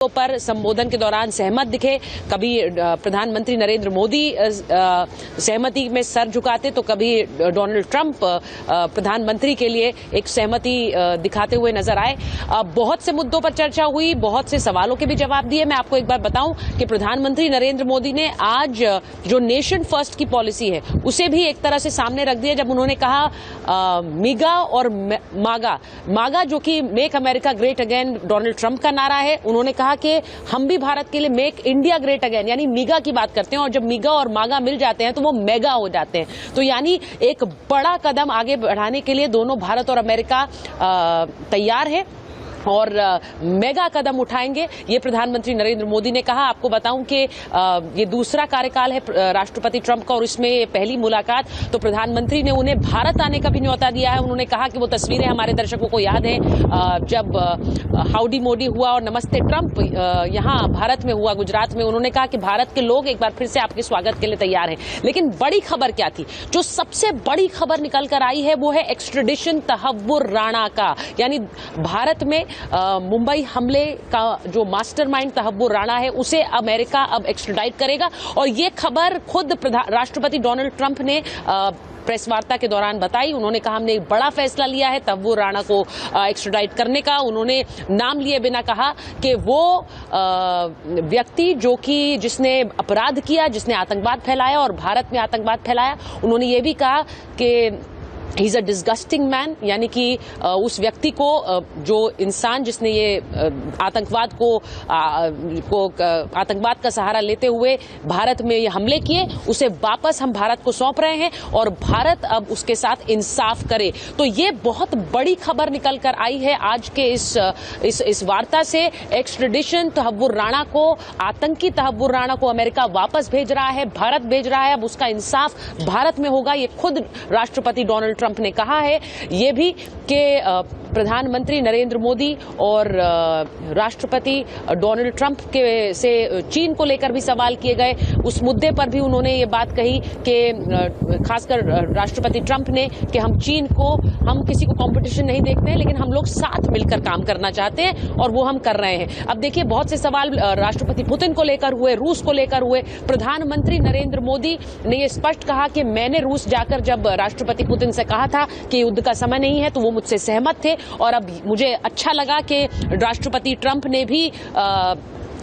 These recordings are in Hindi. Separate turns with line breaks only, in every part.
पर संबोधन के दौरान सहमत दिखे। कभी प्रधानमंत्री नरेंद्र मोदी सहमति में सर झुकाते तो कभी डोनाल्ड ट्रंप प्रधानमंत्री के लिए एक सहमति दिखाते हुए नजर आए। बहुत से मुद्दों पर चर्चा हुई, बहुत से सवालों के भी जवाब दिए। मैं आपको एक बार बताऊं कि प्रधानमंत्री नरेंद्र मोदी ने आज जो नेशन फर्स्ट की पॉलिसी है उसे भी एक तरह से सामने रख दिया, जब उन्होंने कहा मीगा और मागा जो कि make America great again Donald Trump का नारा है, उन्होंने कहा कि हम भी भारत के लिए मेक इंडिया ग्रेट अगेन यानी मीगा की बात करते हैं, और जब मीगा और मागा मिल जाते हैं तो वो मेगा हो जाते हैं। तो यानी एक बड़ा कदम आगे बढ़ाने के लिए दोनों भारत और अमेरिका तैयार है और मेगा कदम उठाएंगे, ये प्रधानमंत्री नरेंद्र मोदी ने कहा। आपको बताऊं कि ये दूसरा कार्यकाल है राष्ट्रपति ट्रंप का और इसमें पहली मुलाकात, तो प्रधानमंत्री ने उन्हें भारत आने का भी न्योता दिया है। उन्होंने कहा कि वो तस्वीरें हमारे दर्शकों को याद है जब हाउडी मोदी हुआ और नमस्ते ट्रंप यहाँ भारत में हुआ, गुजरात में। उन्होंने कहा कि भारत के लोग एक बार फिर से आपके स्वागत के लिए तैयार हैं। लेकिन बड़ी खबर क्या थी? जो सबसे बड़ी खबर निकल कर आई है वो है एक्सट्रेडिशन तहव्वुर राणा का, यानी भारत में मुंबई हमले का जो मास्टरमाइंड तहव्वुर राणा है उसे अमेरिका अब एक्स्ट्राडाइट करेगा। और ये खबर खुद राष्ट्रपति डोनाल्ड ट्रंप ने प्रेस वार्ता के दौरान बताई। उन्होंने कहा हमने एक बड़ा फैसला लिया है तहव्वुर राणा को एक्स्ट्राडाइट करने का। उन्होंने नाम लिए बिना कहा कि वो व्यक्ति जो कि जिसने अपराध किया, जिसने आतंकवाद फैलाया और भारत में आतंकवाद फैलाया, उन्होंने ये भी कहा कि he is a disgusting man, यानी कि उस व्यक्ति को, जो इंसान जिसने ये आतंकवाद आतंकवाद का सहारा लेते हुए भारत में ये हमले किए, उसे वापस हम भारत को सौंप रहे हैं और भारत अब उसके साथ इंसाफ करे। तो ये बहुत बड़ी खबर निकल कर आई है आज के इस वार्ता से। एक्सट्रेडिशन तहव्वुर राणा को, आतंकी तहव्वुर राणा को अमेरिका वापस भेज रहा है, भारत भेज रहा है। अब उसका इंसाफ भारत में होगा, ये खुद राष्ट्रपति डोनाल्ड ट्रंप ने कहा है। ये भी कि प्रधानमंत्री नरेंद्र मोदी और राष्ट्रपति डोनाल्ड ट्रंप के से चीन को लेकर भी सवाल किए गए। उस मुद्दे पर भी उन्होंने ये बात कही कि खासकर राष्ट्रपति ट्रंप ने कि हम चीन को, हम किसी को कंपटीशन नहीं देखते हैं, लेकिन हम लोग साथ मिलकर काम करना चाहते हैं और वो हम कर रहे हैं। अब देखिए, बहुत से सवाल राष्ट्रपति पुतिन को लेकर हुए, रूस को लेकर हुए। प्रधानमंत्री नरेंद्र मोदी ने ये स्पष्ट कहा कि मैंने रूस जाकर जब राष्ट्रपति पुतिन से कहा था कि युद्ध का समय नहीं है तो वो मुझसे सहमत थे, और अब मुझे अच्छा लगा कि राष्ट्रपति ट्रंप ने भी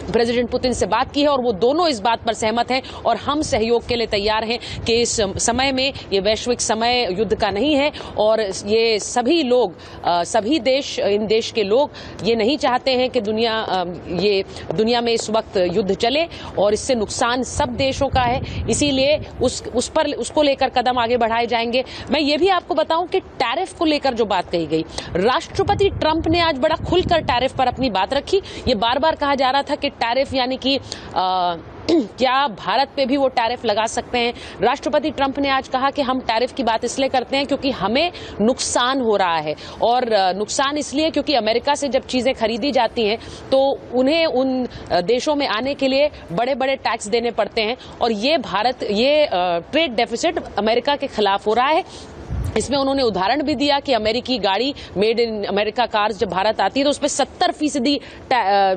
प्रेसिडेंट पुतिन से बात की है और वो दोनों इस बात पर सहमत हैं और हम सहयोग के लिए तैयार हैं कि इस समय में, ये वैश्विक समय युद्ध का नहीं है और ये सभी लोग, सभी देश, इन देश के लोग ये नहीं चाहते हैं कि दुनिया में इस वक्त युद्ध चले और इससे नुकसान सब देशों का है। इसीलिए उसको लेकर कदम आगे बढ़ाए जाएंगे। मैं ये भी आपको बताऊं कि टैरिफ को लेकर जो बात कही गई, राष्ट्रपति ट्रंप ने आज बड़ा खुलकर टैरिफ पर अपनी बात रखी। ये बार बार कहा जा रहा था कि टैरिफ यानी कि क्या भारत पे भी वो टैरिफ लगा सकते हैं। राष्ट्रपति ट्रंप ने आज कहा कि हम टैरिफ की बात इसलिए करते हैं क्योंकि हमें नुकसान हो रहा है, और नुकसान इसलिए क्योंकि अमेरिका से जब चीजें खरीदी जाती हैं तो उन्हें उन देशों में आने के लिए बड़े बड़े टैक्स देने पड़ते हैं, और ये ट्रेड डेफिसिट अमेरिका के खिलाफ हो रहा है। इसमें उन्होंने उदाहरण भी दिया कि अमेरिकी गाड़ी, मेड इन अमेरिका कार्स जब भारत आती है तो उस पर 70%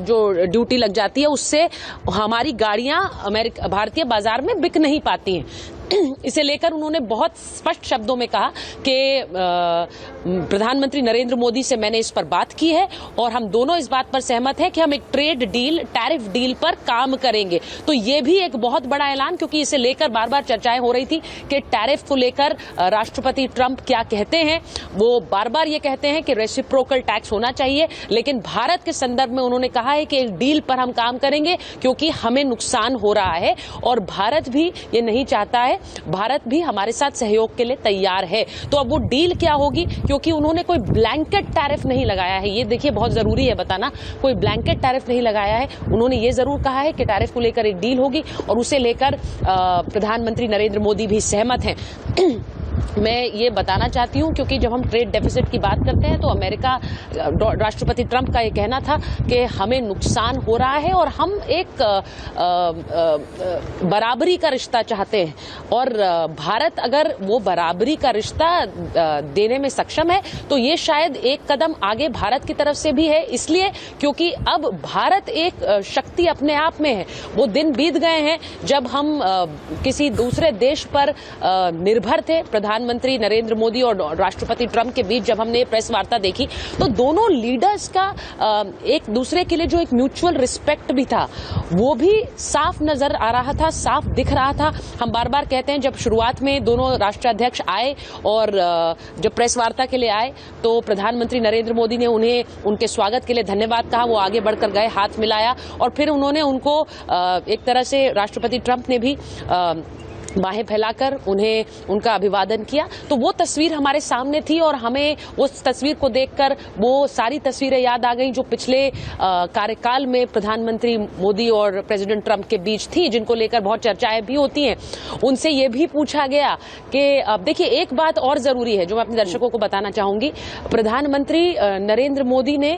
जो ड्यूटी लग जाती है, उससे हमारी गाड़ियां भारतीय बाजार में बिक नहीं पाती हैं। इसे लेकर उन्होंने बहुत स्पष्ट शब्दों में कहा कि प्रधानमंत्री नरेंद्र मोदी से मैंने इस पर बात की है और हम दोनों इस बात पर सहमत हैं कि हम एक ट्रेड डील, टैरिफ डील पर काम करेंगे। तो ये भी एक बहुत बड़ा ऐलान, क्योंकि इसे लेकर बार बार चर्चाएं हो रही थी कि टैरिफ को लेकर राष्ट्रपति ट्रंप क्या कहते हैं। वो बार बार ये कहते हैं कि रेसिप्रोकल टैक्स होना चाहिए, लेकिन भारत के संदर्भ में उन्होंने कहा है कि एक डील पर हम काम करेंगे क्योंकि हमें नुकसान हो रहा है और भारत भी ये नहीं चाहता है, भारत भी हमारे साथ सहयोग के लिए तैयार है। तो अब वो डील क्या होगी, क्योंकि उन्होंने कोई ब्लैंकेट टैरिफ नहीं लगाया है। ये देखिए, बहुत जरूरी है बताना, कोई ब्लैंकेट टैरिफ नहीं लगाया है। उन्होंने ये जरूर कहा है कि टैरिफ को लेकर एक डील होगी और उसे लेकर प्रधानमंत्री नरेंद्र मोदी भी सहमत हैं। मैं ये बताना चाहती हूं, क्योंकि जब हम ट्रेड डेफिसिट की बात करते हैं तो अमेरिका राष्ट्रपति ट्रंप का ये कहना था कि हमें नुकसान हो रहा है और हम एक बराबरी का रिश्ता चाहते हैं, और भारत अगर वो बराबरी का रिश्ता देने में सक्षम है तो ये शायद एक कदम आगे भारत की तरफ से भी है, इसलिए क्योंकि अब भारत एक शक्ति अपने आप में है। वो दिन बीत गए हैं जब हम किसी दूसरे देश पर निर्भर थे। प्रधानमंत्री नरेंद्र मोदी और राष्ट्रपति ट्रंप के बीच जब हमने प्रेस वार्ता देखी तो दोनों लीडर्स का एक दूसरे के लिए जो एक म्यूचुअल रिस्पेक्ट भी था वो भी साफ नजर आ रहा था, साफ दिख रहा था। हम बार बार कहते हैं, जब शुरुआत में दोनों राष्ट्राध्यक्ष आए और जब प्रेस वार्ता के लिए आए तो प्रधानमंत्री नरेंद्र मोदी ने उन्हें उनके स्वागत के लिए धन्यवाद कहा, वो आगे बढ़कर गए, हाथ मिलाया, और फिर उन्होंने उनको एक तरह से राष्ट्रपति ट्रंप ने भी बाहें फैलाकर उन्हें उनका अभिवादन किया। तो वो तस्वीर हमारे सामने थी और हमें उस तस्वीर को देखकर वो सारी तस्वीरें याद आ गई जो पिछले कार्यकाल में प्रधानमंत्री मोदी और प्रेसिडेंट ट्रंप के बीच थी, जिनको लेकर बहुत चर्चाएं भी होती हैं। उनसे ये भी पूछा गया कि देखिए, एक बात और जरूरी है जो मैं अपने दर्शकों को बताना चाहूंगी। प्रधानमंत्री नरेंद्र मोदी ने